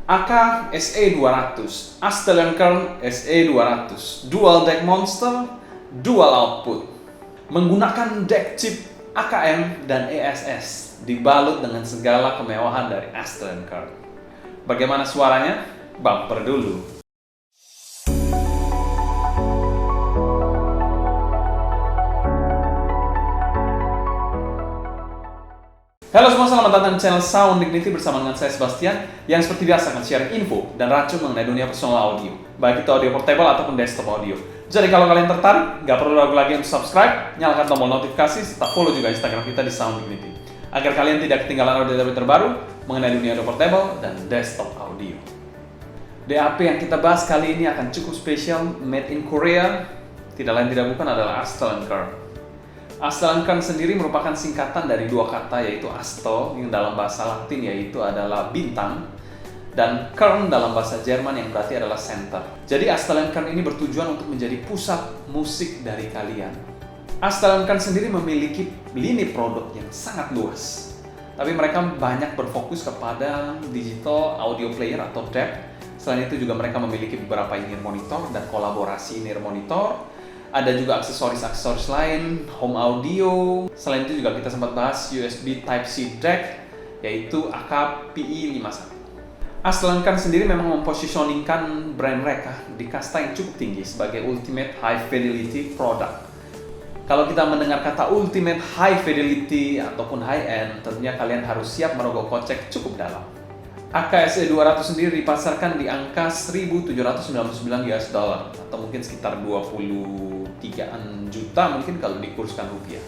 AK SE200, Astellenkern SE200, Dual Deck Monster, Dual Output. Menggunakan deck chip AKM dan ESS, dibalut dengan segala kemewahan dari Astellenkern. Bagaimana suaranya? Bumper dulu. Halo semua, selamat datang di channel Sound Dignity bersama dengan saya Sebastian yang seperti biasa akan share info dan racun mengenai dunia personal audio, baik itu audio portable ataupun desktop audio. Jadi kalau kalian tertarik, nggak perlu ragu lagi untuk subscribe, nyalakan tombol notifikasi, serta follow juga Instagram kita di Sound Dignity, agar kalian tidak ketinggalan audio terbaru mengenai dunia audio portable dan desktop audio. DAP yang kita bahas kali ini akan cukup spesial, made in Korea, tidak lain tidak bukan adalah Astellenkern. Astellenkern sendiri merupakan singkatan dari dua kata, yaitu Astel yang dalam bahasa Latin yaitu adalah bintang, dan Kern dalam bahasa Jerman yang berarti adalah center. Jadi Astellenkern ini bertujuan untuk menjadi pusat musik dari kalian. Astellenkern sendiri memiliki lini produk yang sangat luas, tapi mereka banyak berfokus kepada digital audio player atau DAC. Selain itu juga mereka memiliki beberapa in-ear monitor dan kolaborasi in-ear monitor. Ada juga aksesoris-aksesoris lain, home audio. Selain itu juga kita sempat bahas USB Type-C DAC, yaitu AKPI51. Astellenkern sendiri memang mempositioningkan brand mereka di kasta yang cukup tinggi sebagai ultimate high fidelity product. Kalau kita mendengar kata ultimate high fidelity ataupun high end, tentunya kalian harus siap merogoh kocek cukup dalam. AK SE200 sendiri dipasarkan di angka 1.799 US dollar atau mungkin sekitar 23-an juta mungkin kalau dikurskan rupiah.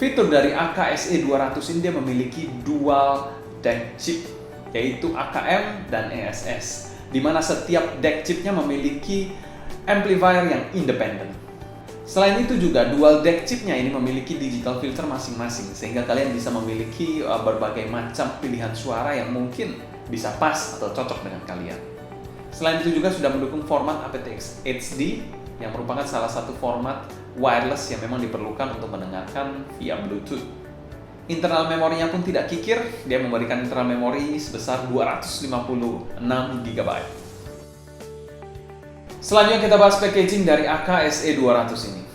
Fitur dari AK SE200 ini dia memiliki dual deck chip, yaitu AKM dan ESS, di mana setiap deck chipnya memiliki amplifier yang independen. Selain itu juga dual deck chipnya ini memiliki digital filter masing-masing, sehingga kalian bisa memiliki berbagai macam pilihan suara yang mungkin bisa pas atau cocok dengan kalian. Selain itu juga sudah mendukung format aptX HD yang merupakan salah satu format wireless yang memang diperlukan untuk mendengarkan via Bluetooth. Internal memorinya pun tidak kikir, dia memberikan internal memori sebesar 256 GB. Selanjutnya kita bahas packaging dari AK SE200 ini.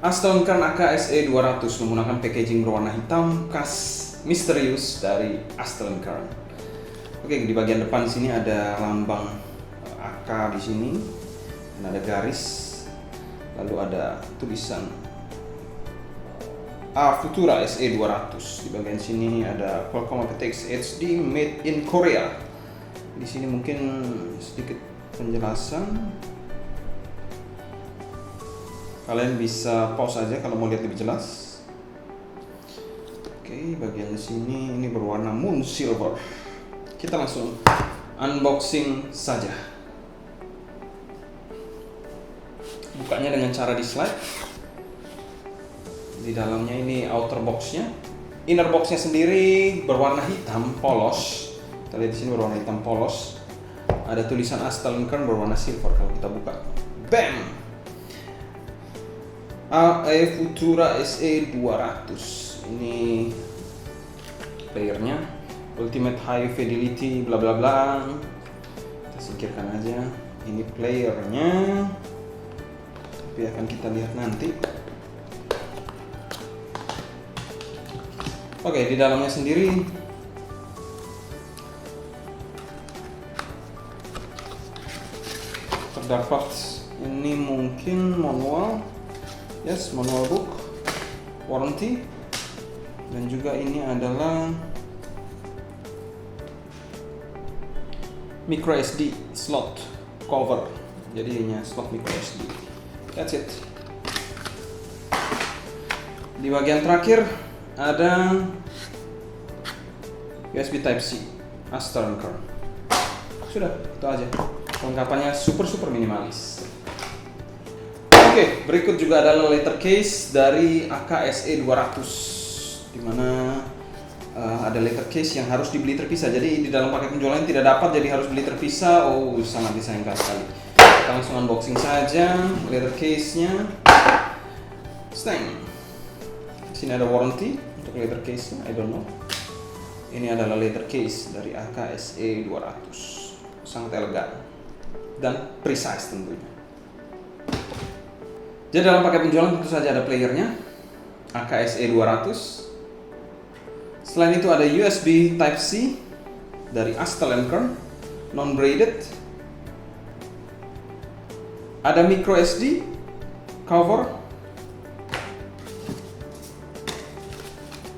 Astellenkern AK SE200 menggunakan packaging berwarna hitam khas misterius dari Astellenkern. Oke, di bagian depan sini ada lambang AK di sini, dan ada garis, lalu ada tulisan A Futura SE200. Di bagian sini ada Qualcomm aptX HD made in Korea. Di sini mungkin sedikit penjelasan, kalian bisa pause aja kalau mau lihat lebih jelas. Oke, bagian sini ini berwarna moon silver. Kita langsung unboxing saja. Bukanya dengan cara di slide. Di dalamnya ini outer boxnya, inner boxnya sendiri berwarna hitam polos. Kita lihat di sini berwarna hitam polos. Ada tulisan Astellenkern berwarna silver kalau kita buka. Bam! AE Futura SE200. Ini playernya, ultimate high fidelity bla bla bla. Kita singkirkan aja. Ini playernya. Tapi akan kita lihat nanti. Oke, di dalamnya sendiri terdapat ini mungkin manual, yes, manual book, warranty, dan juga ini adalah micro SD slot cover, jadi ini slot micro SD. That's it. Di bagian terakhir ada USB Type-C Astellenkern. Sudah, itu aja. Kelengkapannya super minimalis. Oke, berikut juga adalah letter case dari AK SE200, dimana ada letter case yang harus dibeli terpisah. Jadi di dalam paket penjualan tidak dapat, jadi harus beli terpisah. Oh, sangat disayangkan sekali. Kita langsung unboxing saja letter case-nya. Steng. Di sini ada warranty untuk letter case-nya. I don't know. Ini adalah leather case dari AKSE 200. Sangat elegan dan precise tentunya. Jadi dalam paket penjualan tentu saja ada playernya, AKSE 200. Selain itu ada USB Type-C dari Astel & Kern, non-braided. Ada micro SD cover,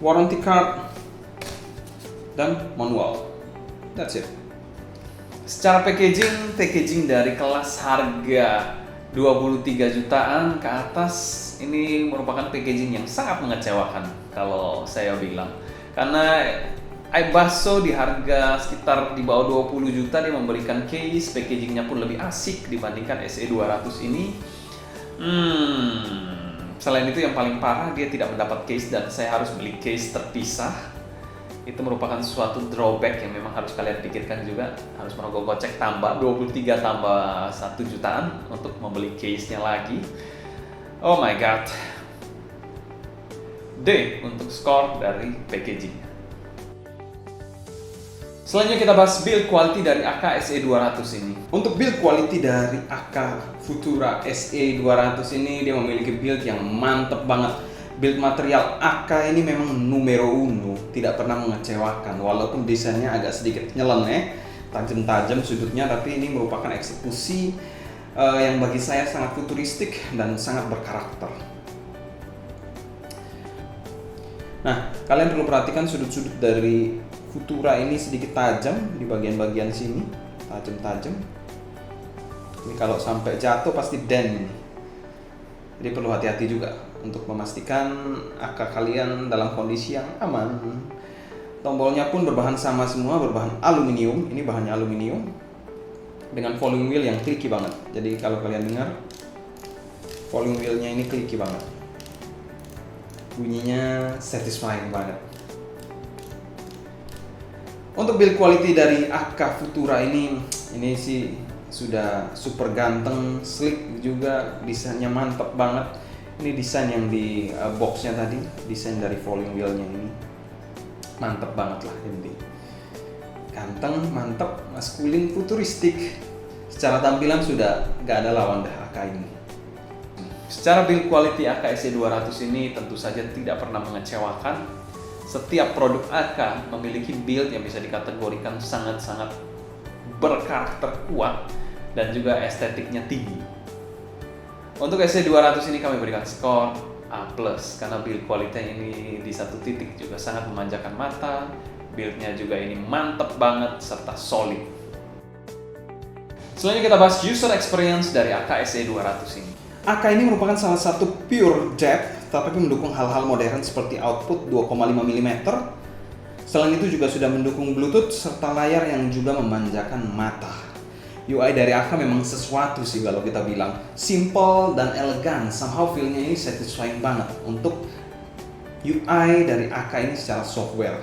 warranty card, dan manual. That's it. Secara packaging dari kelas harga 23 jutaan ke atas ini merupakan packaging yang sangat mengecewakan kalau saya bilang. Karena Aibasso di harga sekitar di bawah 20 juta dia memberikan case, packagingnya pun lebih asik dibandingkan SE200 ini. Selain itu yang paling parah dia tidak mendapat case dan saya harus beli case terpisah. Itu merupakan suatu drawback yang memang harus kalian pikirkan juga. Harus merogoh kocek tambah 23 tambah 1 jutaan untuk membeli case-nya lagi. Oh my god. D untuk skor dari packaging. Selanjutnya kita bahas build quality dari AK SE200 ini. Untuk build quality dari AK Futura SE200 ini dia memiliki build yang mantep banget. Build material AK ini memang numero uno, tidak pernah mengecewakan. Walaupun desainnya agak sedikit nyeleneh, tajam-tajam sudutnya, tapi ini merupakan eksekusi yang bagi saya sangat futuristik dan sangat berkarakter. Nah, kalian perlu perhatikan sudut-sudut dari Futura ini sedikit tajam di bagian-bagian sini, tajam-tajam. Ini kalau sampai jatuh pasti dent ini. Jadi perlu hati-hati juga untuk memastikan AK kalian dalam kondisi yang aman. Tombolnya pun berbahan sama semua, berbahan aluminium. Ini bahannya aluminium dengan volume wheel yang clicky banget. Jadi kalau kalian dengar, volume wheelnya ini clicky banget. Bunyinya satisfying banget. Untuk build quality dari AK Futura ini sih sudah super ganteng, slick juga, desainnya mantap banget. Ini desain yang di boxnya tadi, desain dari volume wheelnya ini mantap banget lah ini. Ganteng, mantap, maskulin, futuristik. Secara tampilan sudah gak ada lawan dah AK ini. Secara build quality AK SE200 ini tentu saja tidak pernah mengecewakan. Setiap produk AK memiliki build yang bisa dikategorikan sangat-sangat berkarakter kuat dan juga estetiknya tinggi. Untuk SE200 ini kami berikan skor A+, karena build quality ini di satu titik juga sangat memanjakan mata, build-nya juga ini mantep banget serta solid. Selanjutnya kita bahas user experience dari AK SE200 ini. AK ini merupakan salah satu pure jet, tapi mendukung hal-hal modern seperti output 2,5 mm. Selain itu juga sudah mendukung Bluetooth serta layar yang juga memanjakan mata. UI dari AK memang sesuatu sih kalau kita bilang. Simple dan elegan, somehow feel-nya ini satisfying banget untuk UI dari AK ini secara software.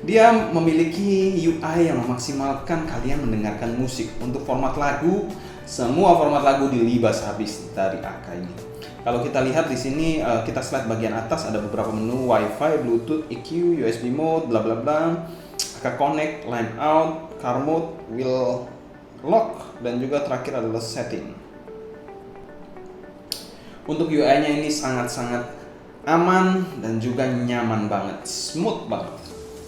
Dia memiliki UI yang memaksimalkan kalian mendengarkan musik. Untuk format lagu, semua format lagu dilibas habis dari AK ini. Kalau kita lihat di sini, kita slide bagian atas ada beberapa menu Wi-Fi, Bluetooth, EQ, USB mode, bla bla bla, AK Connect, Line Out, Car Mode, Wheel Lock, dan juga terakhir adalah Setting. Untuk UI-nya ini sangat-sangat aman dan juga nyaman banget, smooth banget.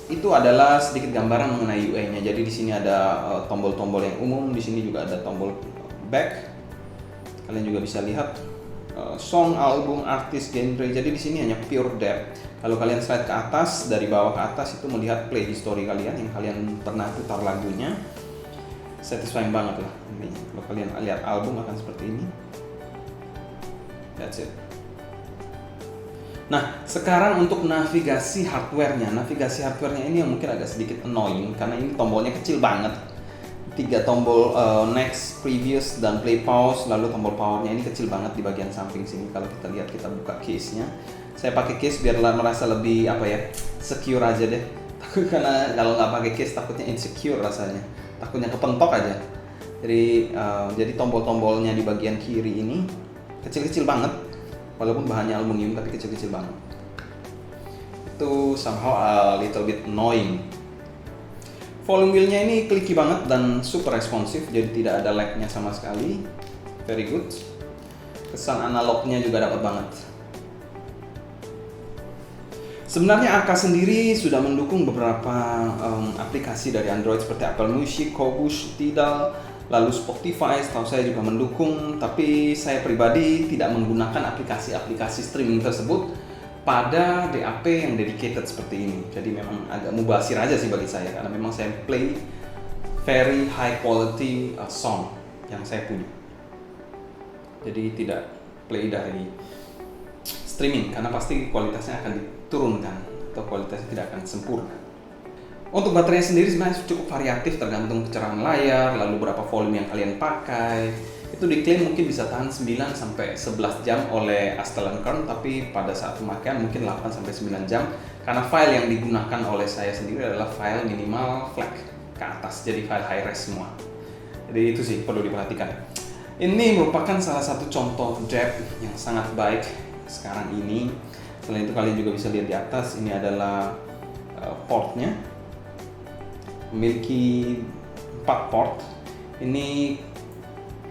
Itu adalah sedikit gambaran mengenai UI-nya. Jadi di sini ada tombol-tombol yang umum, di sini juga ada tombol back. Kalian juga bisa lihat song, album, artis, genre. Jadi di sini hanya pure depth. Kalau kalian slide ke atas, dari bawah ke atas itu melihat play history kalian yang kalian pernah putar lagunya. Satisfying banget lah ini. Kalau kalian lihat album akan seperti ini. That's it. Nah, sekarang untuk navigasi hardware-nya. Navigasi hardware-nya ini yang mungkin agak sedikit annoying karena ini tombolnya kecil banget. 3 tombol next, previous, dan play pause, lalu tombol powernya ini kecil banget di bagian samping sini. Kalau kita lihat, kita buka case-nya. Saya pakai case biar merasa lebih secure aja deh. Takut karena kalau nggak pakai case takutnya insecure rasanya, takutnya kepentok aja. Jadi tombol-tombolnya di bagian kiri ini kecil-kecil banget, walaupun bahannya aluminium tapi kecil-kecil banget. Itu somehow a little bit annoying. Volume wheel-nya ini clicky banget dan super responsif, jadi tidak ada lag-nya sama sekali. Very good. Kesan analognya juga dapat banget. Sebenarnya AK sendiri sudah mendukung beberapa aplikasi dari Android seperti Apple Music, Qobuz, Tidal, lalu Spotify setahu saya juga mendukung, tapi saya pribadi tidak menggunakan aplikasi-aplikasi streaming tersebut pada DAP yang dedicated seperti ini. Jadi memang agak mubazir aja sih bagi saya, karena memang saya play very high quality song yang saya punya. Jadi tidak play dari streaming, karena pasti kualitasnya akan diturunkan atau kualitasnya tidak akan sempurna. Untuk baterainya sendiri sebenarnya cukup variatif tergantung kecerahan layar, lalu berapa volume yang kalian pakai. Itu diklaim mungkin bisa tahan 9-11 jam oleh Stellantis, tapi pada saat pemakaian mungkin 8-9 jam karena file yang digunakan oleh saya sendiri adalah file minimal FLAC ke atas, jadi file high res semua. Jadi itu sih perlu diperhatikan. Ini merupakan salah satu contoh JAP yang sangat baik sekarang ini. Selain itu kalian juga bisa lihat di atas, ini adalah portnya, memiliki 4 port. Ini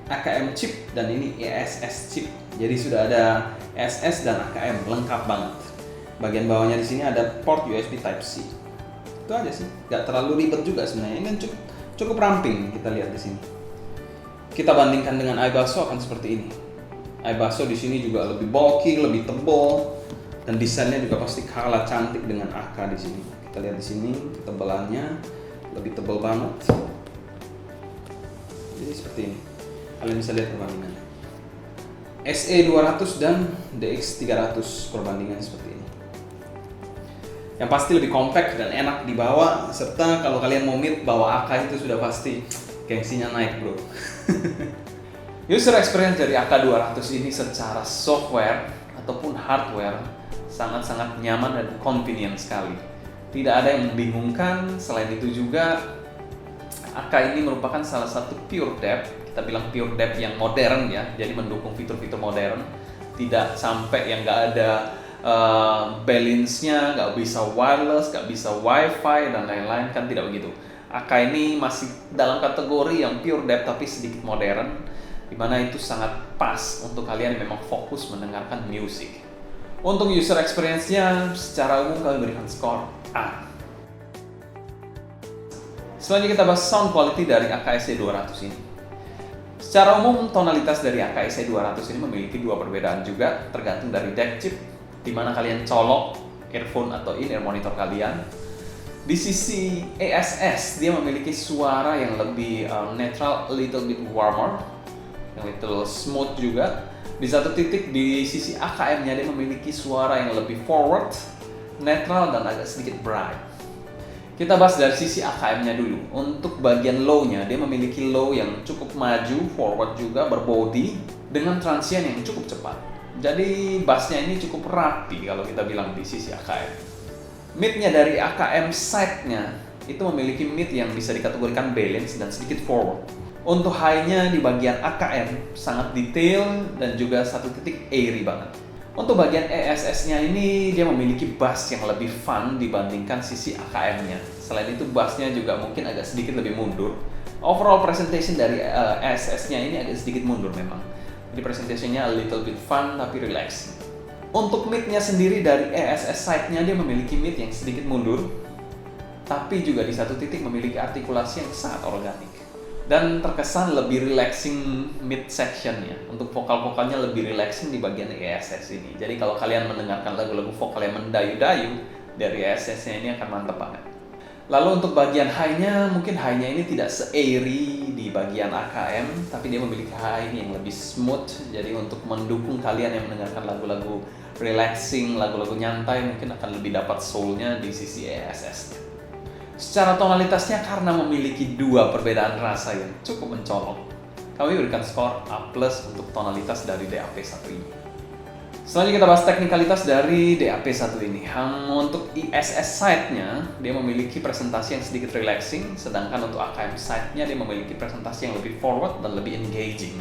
AKM chip dan ini ESS chip. Jadi sudah ada ESS dan AKM, lengkap banget. Bagian bawahnya di sini ada port USB Type C. Itu aja sih, nggak terlalu ribet juga sebenarnya. Ini cukup ramping kita lihat di sini. Kita bandingkan dengan iBasso akan seperti ini. iBasso di sini juga lebih bulky, lebih tebal, dan desainnya juga pasti kalah cantik dengan AK di sini. Kita lihat di sini ketebalannya lebih tebal banget. Jadi seperti ini. Kalian bisa lihat perbandingannya. SE200 dan DX300 perbandingan seperti ini. Yang pasti lebih compact dan enak dibawa, serta kalau kalian mau meet bawa AK itu sudah pasti gengsinya naik, bro. User experience dari AK200 ini secara software ataupun hardware sangat-sangat nyaman dan convenient sekali. Tidak ada yang membingungkan. Selain itu juga AK ini merupakan salah satu pure depth, kita bilang pure depth yang modern ya, jadi mendukung fitur-fitur modern, tidak sampai yang nggak ada balance-nya, nggak bisa wireless, nggak bisa wifi dan lain-lain, kan tidak begitu. AK ini masih dalam kategori yang pure depth tapi sedikit modern, dimana itu sangat pas untuk kalian yang memang fokus mendengarkan musik. Untuk user experience-nya secara umum kami berikan skor A. Selanjutnya kita bahas sound quality dari AK-SE200 ini. Secara umum tonalitas dari AK-SE200 ini memiliki dua perbedaan juga, tergantung dari deck chip di mana kalian colok earphone atau in-ear monitor kalian. Di sisi ESS dia memiliki suara yang lebih netral, a little bit warmer, yang little smooth juga. Di satu titik di sisi AKM-nya dia memiliki suara yang lebih forward, netral dan agak sedikit bright. Kita bahas dari sisi AKM-nya dulu. Untuk bagian low-nya, dia memiliki low yang cukup maju, forward juga, berbody, dengan transient yang cukup cepat. Jadi bass-nya ini cukup rapi kalau kita bilang di sisi AKM. Mid-nya dari AKM side-nya, itu memiliki mid yang bisa dikategorikan balance dan sedikit forward. Untuk high-nya di bagian AKM, sangat detail dan juga satu titik airy banget. Untuk bagian ESS-nya ini dia memiliki bass yang lebih fun dibandingkan sisi AKM-nya. Selain itu bass-nya juga mungkin agak sedikit lebih mundur. Overall presentation dari ESS-nya ini agak sedikit mundur memang. Jadi presentasinya a little bit fun tapi relaxing. Untuk mid-nya sendiri dari ESS side-nya dia memiliki mid yang sedikit mundur, tapi juga di satu titik memiliki artikulasi yang sangat organik. Dan terkesan lebih relaxing mid section-nya. Untuk vokal-vokalnya lebih relaxing di bagian ESS ini. Jadi kalau kalian mendengarkan lagu-lagu vokal yang mendayu-dayu dari ESS-nya ini akan mantap banget. Lalu untuk bagian high-nya, mungkin high-nya ini tidak se-airy di bagian AKM, tapi dia memiliki high yang lebih smooth. Jadi untuk mendukung kalian yang mendengarkan lagu-lagu relaxing, lagu-lagu nyantai, mungkin akan lebih dapat soul-nya di sisi ESS-nya. Secara tonalitasnya karena memiliki dua perbedaan rasa yang cukup mencolok, kami berikan skor A+ untuk tonalitas dari DAP1 ini. Selanjutnya kita bahas teknikalitas dari DAP1 ini. Untuk ESS side-nya, dia memiliki presentasi yang sedikit relaxing, sedangkan untuk AKM side-nya dia memiliki presentasi yang lebih forward dan lebih engaging.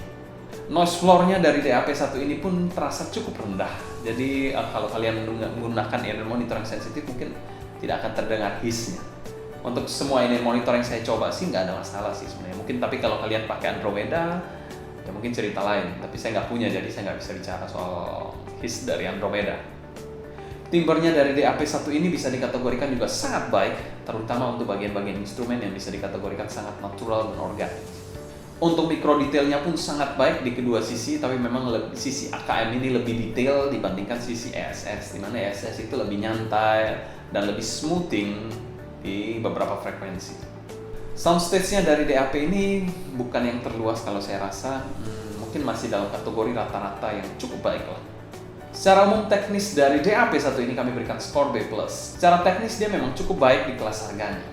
Noise floor-nya dari DAP1 ini pun terasa cukup rendah. Jadi kalau kalian menggunakan ear monitor yang sensitif mungkin tidak akan terdengar hiss-nya. Untuk semua ini monitor yang saya coba sih nggak ada masalah sih sebenarnya. Mungkin tapi kalau kalian pakai Andromeda, ya mungkin cerita lain. Tapi saya nggak punya, jadi saya nggak bisa bicara soal his dari Andromeda. Timbernya dari DAP1 ini bisa dikategorikan juga sangat baik, terutama untuk bagian-bagian instrumen yang bisa dikategorikan sangat natural dan organik. Untuk mikro detailnya pun sangat baik di kedua sisi, tapi memang sisi AKM ini lebih detail dibandingkan sisi ESS, di mana ESS itu lebih nyantai dan lebih smoothing di beberapa frekuensi. Soundstage-nya dari DAP ini bukan yang terluas kalau saya rasa, mungkin masih dalam kategori rata-rata yang cukup baik lah. Secara umum teknis dari DAP1 ini kami berikan skor B+. Secara teknis dia memang cukup baik di kelas harganya.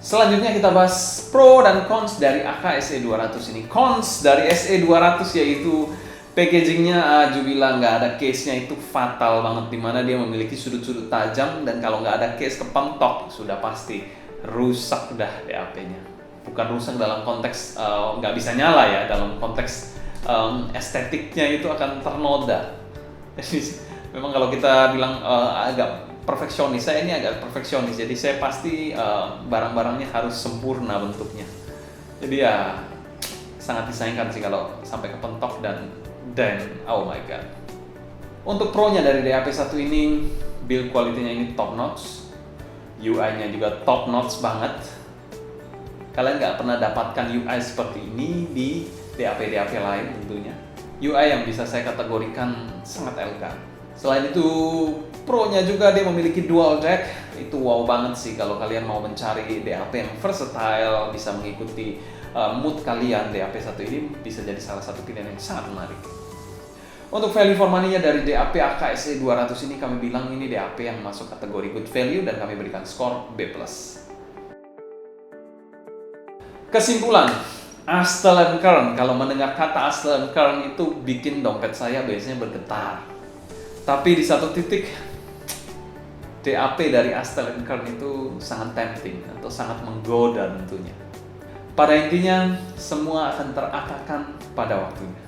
Selanjutnya kita bahas pro dan cons dari AK SE200 ini. Cons dari SE200 yaitu packagingnya bilang nggak ada case-nya itu fatal banget, dimana dia memiliki sudut-sudut tajam dan kalau nggak ada case kepentok sudah pasti rusak dah DAP-nya. Bukan rusak dalam konteks nggak bisa nyala ya, dalam konteks estetiknya itu akan ternoda. Jadi memang kalau kita bilang agak perfeksionis, saya ini agak perfeksionis, jadi saya pasti barang-barangnya harus sempurna bentuknya. Jadi ya sangat disayangkan sih kalau sampai kepentok dan oh my god. Untuk pro-nya dari DAP1 ini, build quality-nya ini top notch, UI-nya juga top notch banget. Kalian nggak pernah dapatkan UI seperti ini di DAP-DAP lain tentunya. UI yang bisa saya kategorikan sangat elegan. Selain itu, pro-nya juga dia memiliki dual jack. Itu wow banget sih kalau kalian mau mencari DAP yang versatile, bisa mengikuti mood kalian. DAP1 ini bisa jadi salah satu pilihan yang sangat menarik. Untuk value for money-nya dari DAP AK SE200 ini kami bilang ini DAP yang masuk kategori good value dan kami berikan skor B+. Kesimpulan, Astel & Kern, kalau mendengar kata Astel & Kern itu bikin dompet saya biasanya bergetar. Tapi di satu titik, DAP dari Astel & Kern itu sangat tempting atau sangat menggoda tentunya. Pada intinya, semua akan teratakan pada waktunya.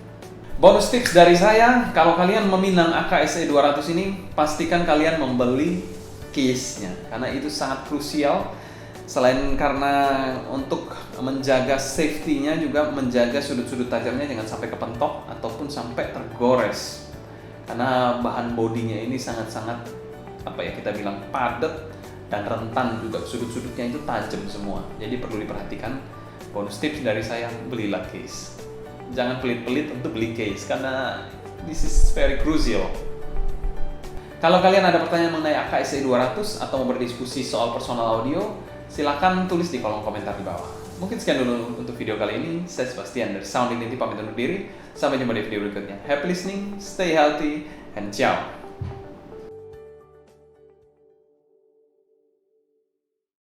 Bonus tips dari saya, kalau kalian meminang AK SE200 ini, pastikan kalian membeli case-nya, karena itu sangat krusial. Selain karena untuk menjaga safety-nya, juga menjaga sudut-sudut tajamnya jangan sampai kepentok ataupun sampai tergores. Karena bahan bodinya ini sangat-sangat kita bilang padat dan rentan, juga sudut-sudutnya itu tajam semua. Jadi perlu diperhatikan. Bonus tips dari saya, belilah case. Jangan pelit-pelit untuk beli case karena this is very crucial. Kalau kalian ada pertanyaan mengenai AK SE200 atau mau berdiskusi soal personal audio, silakan tulis di kolom komentar di bawah. Mungkin sekian dulu untuk video kali ini. Saya Sebastian dari Sound Dignity pamit undur diri. Sampai jumpa di video berikutnya. Happy listening, stay healthy, and ciao.